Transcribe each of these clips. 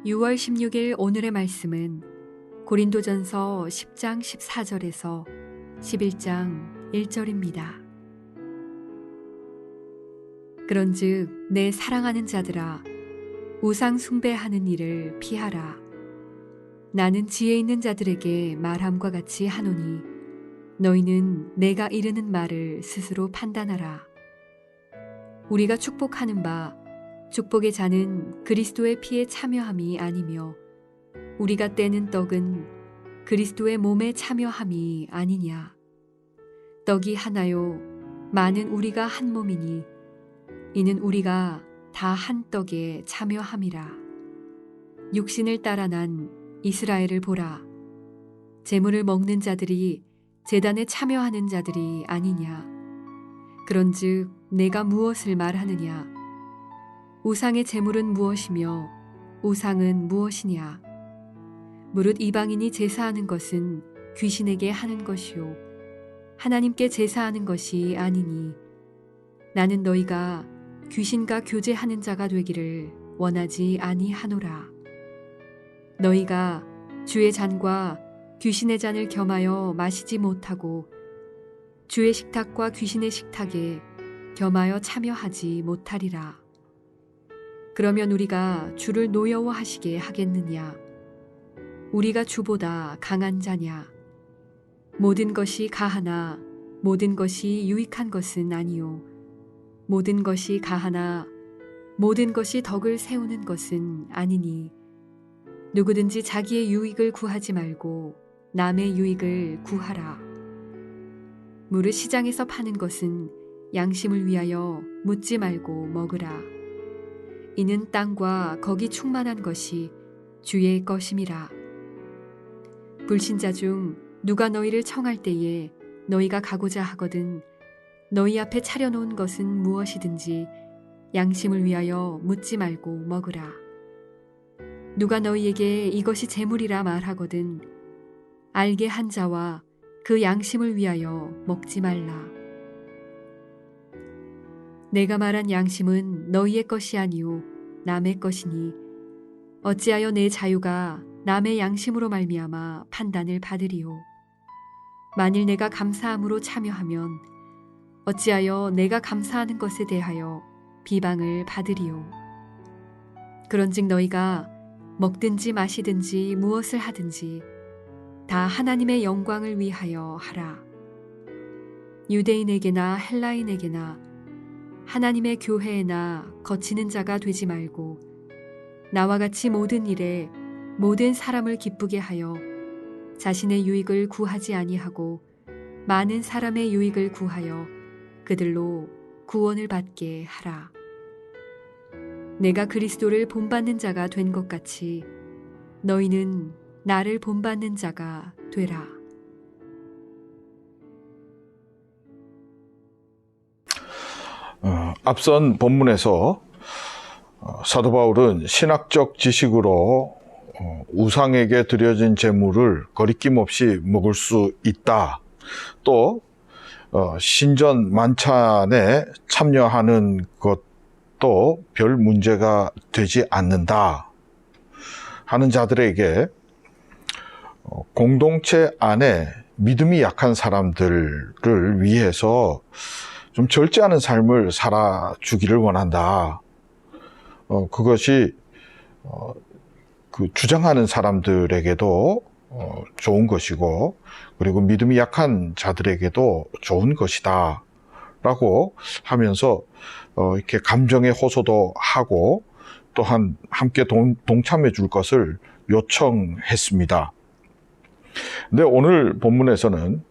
6월 16일 오늘의 말씀은 고린도전서 10장 14절에서 11장 1절입니다. 그런즉 내 사랑하는 자들아 우상 숭배하는 일을 피하라. 나는 지혜 있는 자들에게 말함과 같이 하노니 너희는 내가 이르는 말을 스스로 판단하라. 우리가 축복하는 바 축복의 잔은 그리스도의 피에 참여함이 아니며 우리가 떼는 떡은 그리스도의 몸에 참여함이 아니냐. 떡이 하나요 많은 우리가 한 몸이니 이는 우리가 다 한 떡에 참여함이라. 육신을 따라 난 이스라엘을 보라. 제물을 먹는 자들이 제단에 참여하는 자들이 아니냐. 그런즉 내가 무엇을 말하느냐. 우상의 제물은 무엇이며 우상은 무엇이냐. 무릇 이방인이 제사하는 것은 귀신에게 하는 것이요 하나님께 제사하는 것이 아니니 나는 너희가 귀신과 교제하는 자가 되기를 원하지 아니하노라. 너희가 주의 잔과 귀신의 잔을 겸하여 마시지 못하고 주의 식탁과 귀신의 식탁에 겸하여 참여하지 못하리라. 그러면 우리가 주를 노여워하시게 하겠느냐? 우리가 주보다 강한 자냐? 모든 것이 가하나 모든 것이 유익한 것은 아니요 모든 것이 가하나 모든 것이 덕을 세우는 것은 아니니 누구든지 자기의 유익을 구하지 말고 남의 유익을 구하라. 무릇 시장에서 파는 것은 양심을 위하여 묻지 말고 먹으라. 이는 땅과 거기 충만한 것이 주의 것임이라. 불신자 중 누가 너희를 청할 때에 너희가 가고자 하거든 너희 앞에 차려놓은 것은 무엇이든지 양심을 위하여 묻지 말고 먹으라. 누가 너희에게 이것이 재물이라 말하거든 알게 한 자와 그 양심을 위하여 먹지 말라. 내가 말한 양심은 너희의 것이 아니오 남의 것이니 어찌하여 내 자유가 남의 양심으로 말미암아 판단을 받으리오. 만일 내가 감사함으로 참여하면 어찌하여 내가 감사하는 것에 대하여 비방을 받으리오. 그런즉 너희가 먹든지 마시든지 무엇을 하든지 다 하나님의 영광을 위하여 하라. 유대인에게나 헬라인에게나 하나님의 교회에나 거치는 자가 되지 말고 나와 같이 모든 일에 모든 사람을 기쁘게 하여 자신의 유익을 구하지 아니하고 많은 사람의 유익을 구하여 그들로 구원을 받게 하라. 내가 그리스도를 본받는 자가 된 것 같이 너희는 나를 본받는 자가 되라. 앞선 본문에서 사도 바울은 신학적 지식으로 우상에게 드려진 제물을 거리낌 없이 먹을 수 있다. 또 신전 만찬에 참여하는 것도 별 문제가 되지 않는다 하는 자들에게 공동체 안에 믿음이 약한 사람들을 위해서 좀 절제하는 삶을 살아주기를 원한다. 그것이 그 주장하는 사람들에게도 좋은 것이고 그리고 믿음이 약한 자들에게도 좋은 것이다 라고 하면서 이렇게 감정의 호소도 하고 또한 함께 동참해 줄 것을 요청했습니다. 근데 오늘 본문에서는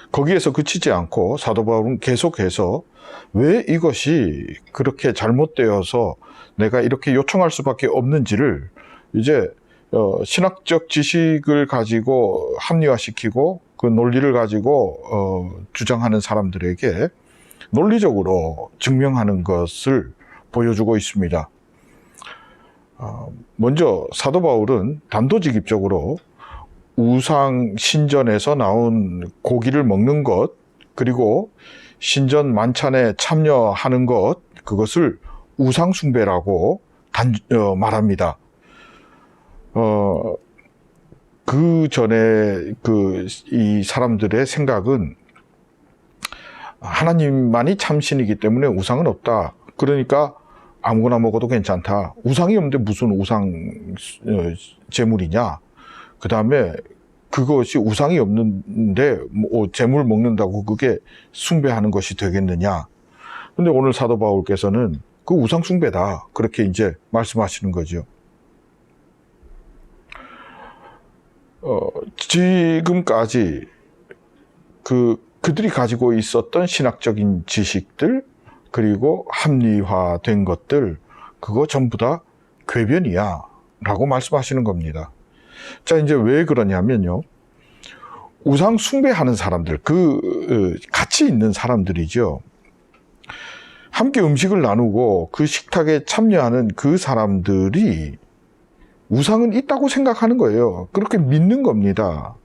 거기에서 그치지 않고 사도 바울은 계속해서 왜 이것이 그렇게 잘못되어서 내가 이렇게 요청할 수밖에 없는지를 이제 신학적 지식을 가지고 합리화시키고 그 논리를 가지고 주장하는 사람들에게 논리적으로 증명하는 것을 보여주고 있습니다. 먼저 사도 바울은 단도직입적으로 우상 신전에서 나온 고기를 먹는 것, 그리고 신전 만찬에 참여하는 것, 그것을 우상 숭배라고 말합니다. 그 전에 이 사람들의 생각은 하나님만이 참신이기 때문에 우상은 없다. 그러니까 아무거나 먹어도 괜찮다. 우상이 없는데 무슨 우상 제물이냐. 그 다음에 그것이 우상이 없는데 제물 먹는다고 그게 숭배하는 것이 되겠느냐. 근데 오늘 사도 바울께서는 그 우상 숭배다. 그렇게 이제 말씀하시는 거죠. 지금까지 그들이 가지고 있었던 신학적인 지식들, 그리고 합리화된 것들, 그거 전부 다 궤변이야. 라고 말씀하시는 겁니다. 자, 이제 왜 그러냐면요. 우상 숭배하는 사람들, 같이 있는 사람들이죠. 함께 음식을 나누고 그 식탁에 참여하는 그 사람들이 우상은 있다고 생각하는 거예요. 그렇게 믿는 겁니다.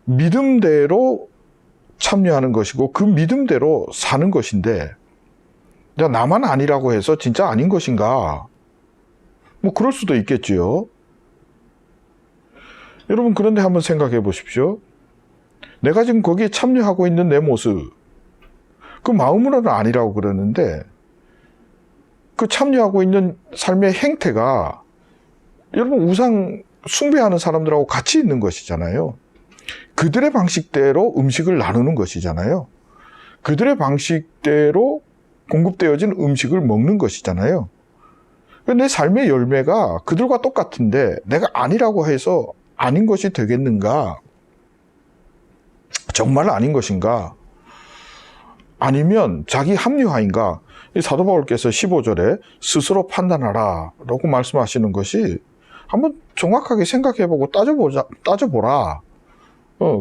믿음대로 참여하는 것이고 그 믿음대로 사는 것인데 나만 아니라고 해서 진짜 아닌 것인가? 뭐 그럴 수도 있겠지요. 여러분 그런데 한번 생각해 보십시오. 내가 지금 거기에 참여하고 있는 내 모습, 그 마음으로는 아니라고 그러는데 그 참여하고 있는 삶의 행태가 여러분 우상 숭배하는 사람들하고 같이 있는 것이잖아요. 그들의 방식대로 음식을 나누는 것이잖아요. 그들의 방식대로 공급되어진 음식을 먹는 것이잖아요. 내 삶의 열매가 그들과 똑같은데 내가 아니라고 해서 아닌 것이 되겠는가? 정말 아닌 것인가? 아니면 자기 합리화인가? 이 사도 바울께서 15절에 스스로 판단하라 라고 말씀하시는 것이 한번 정확하게 생각해보고 따져보라.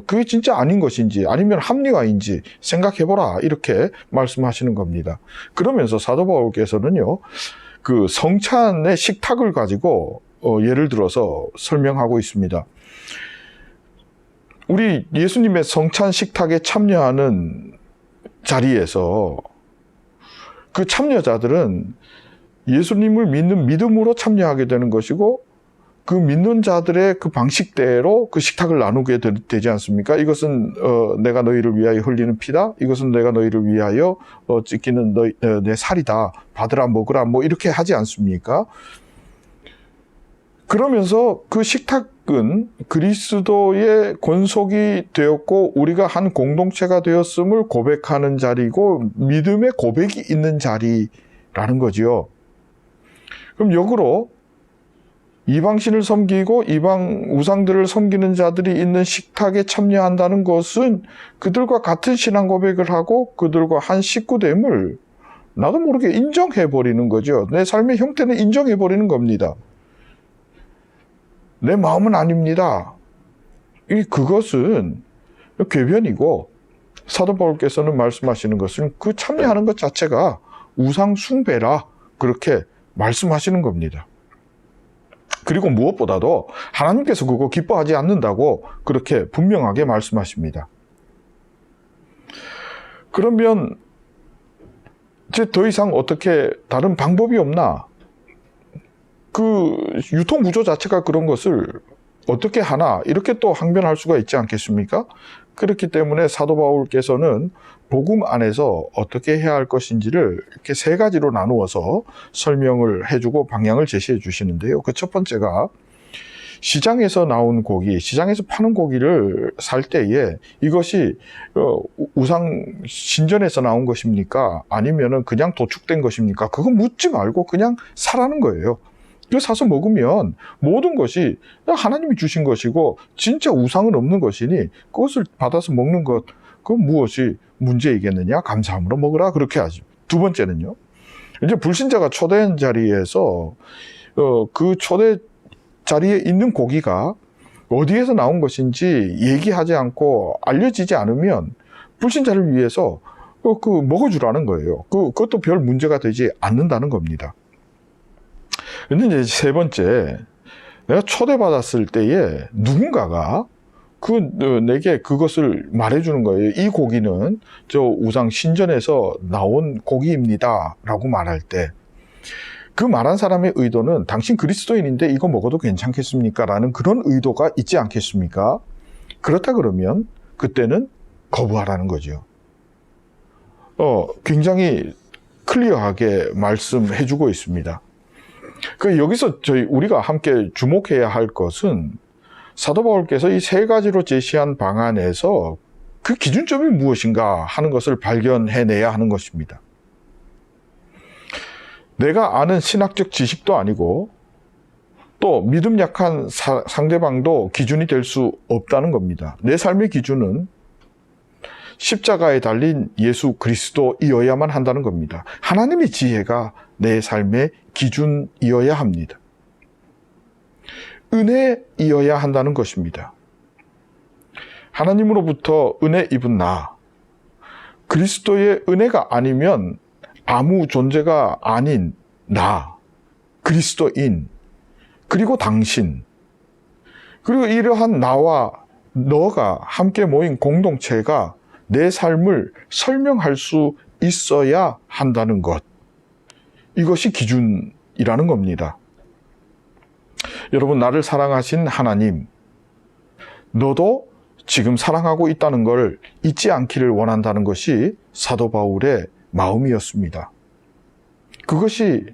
그게 진짜 아닌 것인지 아니면 합리화인지 생각해보라. 이렇게 말씀하시는 겁니다. 그러면서 사도 바울께서는요, 그 성찬의 식탁을 가지고 예를 들어서 설명하고 있습니다. 우리 예수님의 성찬 식탁에 참여하는 자리에서 그 참여자들은 예수님을 믿는 믿음으로 참여하게 되는 것이고 그 믿는 자들의 그 방식대로 그 식탁을 나누게 되지 않습니까? 이것은 내가 너희를 위하여 흘리는 피다. 이것은 내가 너희를 위하여 찢기는 내 살이다. 받으라 먹으라 뭐 이렇게 하지 않습니까? 그러면서 그 식탁은 그리스도의 권속이 되었고 우리가 한 공동체가 되었음을 고백하는 자리고 믿음의 고백이 있는 자리라는 거지요. 그럼 역으로 이방신을 섬기고 이방 우상들을 섬기는 자들이 있는 식탁에 참여한다는 것은 그들과 같은 신앙 고백을 하고 그들과 한 식구됨을 나도 모르게 인정해버리는 거죠. 내 삶의 형태는 인정해버리는 겁니다. 내 마음은 아닙니다. 그것은 궤변이고 사도 바울께서는 말씀하시는 것은 그 참여하는 것 자체가 우상 숭배라 그렇게 말씀하시는 겁니다. 그리고 무엇보다도 하나님께서 그거 기뻐하지 않는다고 그렇게 분명하게 말씀하십니다. 그러면 이제 더 이상 어떻게 다른 방법이 없나? 그 유통 구조 자체가 그런 것을 어떻게 하나? 이렇게 또 항변할 수가 있지 않겠습니까? 그렇기 때문에 사도 바울께서는 복음 안에서 어떻게 해야 할 것인지를 이렇게 세 가지로 나누어서 설명을 해주고 방향을 제시해 주시는데요. 그 첫 번째가 시장에서 나온 고기, 시장에서 파는 고기를 살 때에 이것이 우상 신전에서 나온 것입니까? 아니면은 그냥 도축된 것입니까? 그거 묻지 말고 그냥 사라는 거예요. 이거 사서 먹으면 모든 것이 하나님이 주신 것이고 진짜 우상은 없는 것이니 그것을 받아서 먹는 것, 그 무엇이 문제이겠느냐? 감사함으로 먹으라 그렇게 하죠. 두 번째는요. 이제 불신자가 초대한 자리에서 그 초대 자리에 있는 고기가 어디에서 나온 것인지 얘기하지 않고 알려지지 않으면 불신자를 위해서 먹어주라는 거예요. 그것도 별 문제가 되지 않는다는 겁니다. 근데 이제 세 번째, 내가 초대받았을 때에 누군가가 내게 그것을 말해주는 거예요. 이 고기는 저 우상 신전에서 나온 고기입니다. 라고 말할 때, 그 말한 사람의 의도는 당신 그리스도인인데 이거 먹어도 괜찮겠습니까? 라는 그런 의도가 있지 않겠습니까? 그렇다 그러면 그때는 거부하라는 거죠. 굉장히 클리어하게 말씀해주고 있습니다. 여기서 우리가 함께 주목해야 할 것은 사도 바울께서 이 세 가지로 제시한 방안에서 그 기준점이 무엇인가 하는 것을 발견해내야 하는 것입니다. 내가 아는 신학적 지식도 아니고 또 믿음 약한 상대방도 기준이 될 수 없다는 겁니다. 내 삶의 기준은 십자가에 달린 예수 그리스도이어야만 한다는 겁니다. 하나님의 지혜가 내 삶의 기준이어야 합니다. 은혜이어야 한다는 것입니다. 하나님으로부터 은혜 입은 나, 그리스도의 은혜가 아니면 아무 존재가 아닌 나, 그리스도인, 그리고 당신, 그리고 이러한 나와 너가 함께 모인 공동체가 내 삶을 설명할 수 있어야 한다는 것. 이것이 기준이라는 겁니다. 여러분, 나를 사랑하신 하나님, 너도 지금 사랑하고 있다는 걸 잊지 않기를 원한다는 것이 사도 바울의 마음이었습니다. 그것이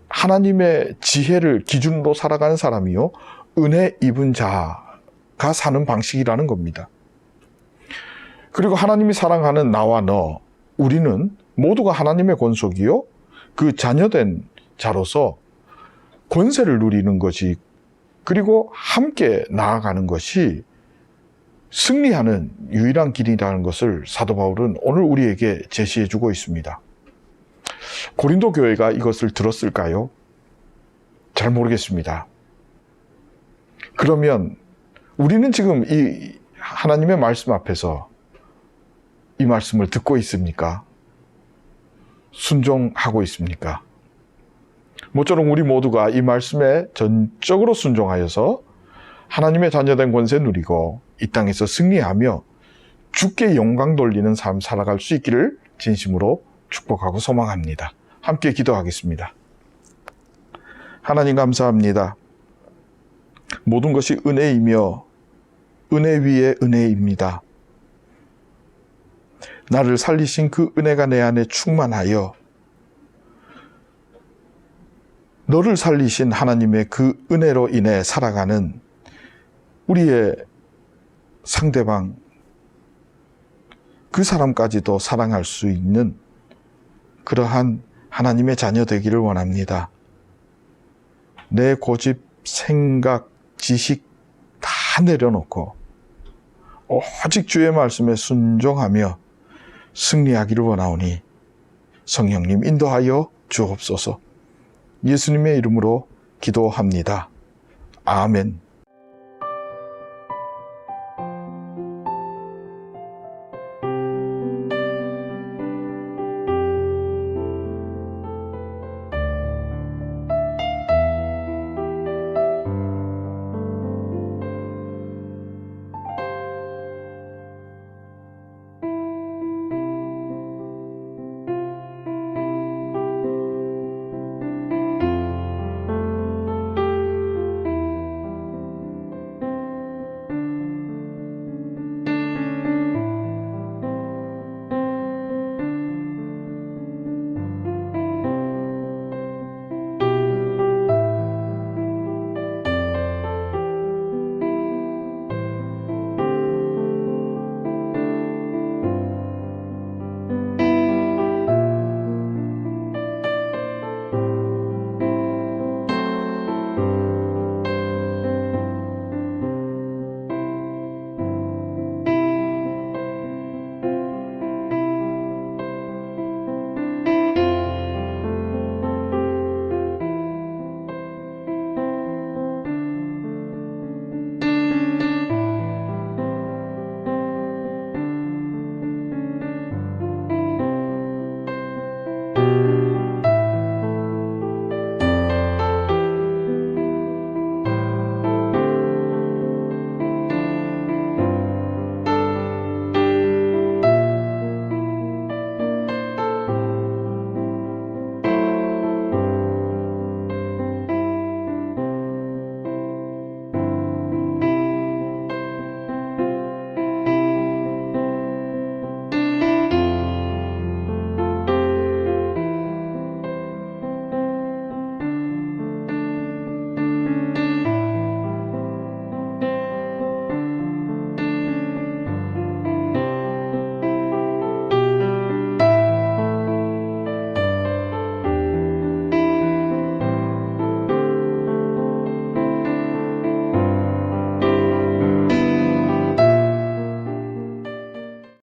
하나님의 지혜를 기준으로 살아가는 사람이요, 은혜 입은 자가 사는 방식이라는 겁니다. 그리고 하나님이 사랑하는 나와 너, 우리는 모두가 하나님의 권속이요, 그 자녀된 자로서 권세를 누리는 것이, 그리고 함께 나아가는 것이 승리하는 유일한 길이라는 것을 사도 바울은 오늘 우리에게 제시해 주고 있습니다. 고린도 교회가 이것을 들었을까요? 잘 모르겠습니다. 그러면 우리는 지금 이 하나님의 말씀 앞에서 이 말씀을 듣고 있습니까? 순종하고 있습니까? 모쪼록 우리 모두가 이 말씀에 전적으로 순종하여서 하나님의 자녀된 권세 누리고 이 땅에서 승리하며 주께 영광 돌리는 삶 살아갈 수 있기를 진심으로 축복하고 소망합니다. 함께 기도하겠습니다. 하나님 감사합니다. 모든 것이 은혜이며 은혜 위에 은혜입니다. 나를 살리신 그 은혜가 내 안에 충만하여 너를 살리신 하나님의 그 은혜로 인해 살아가는 우리의 상대방, 그 사람까지도 사랑할 수 있는 그러한 하나님의 자녀 되기를 원합니다. 내 고집, 생각, 지식 다 내려놓고 오직 주의 말씀에 순종하며 승리하기를 원하오니 성령님 인도하여 주옵소서. 예수님의 이름으로 기도합니다. 아멘.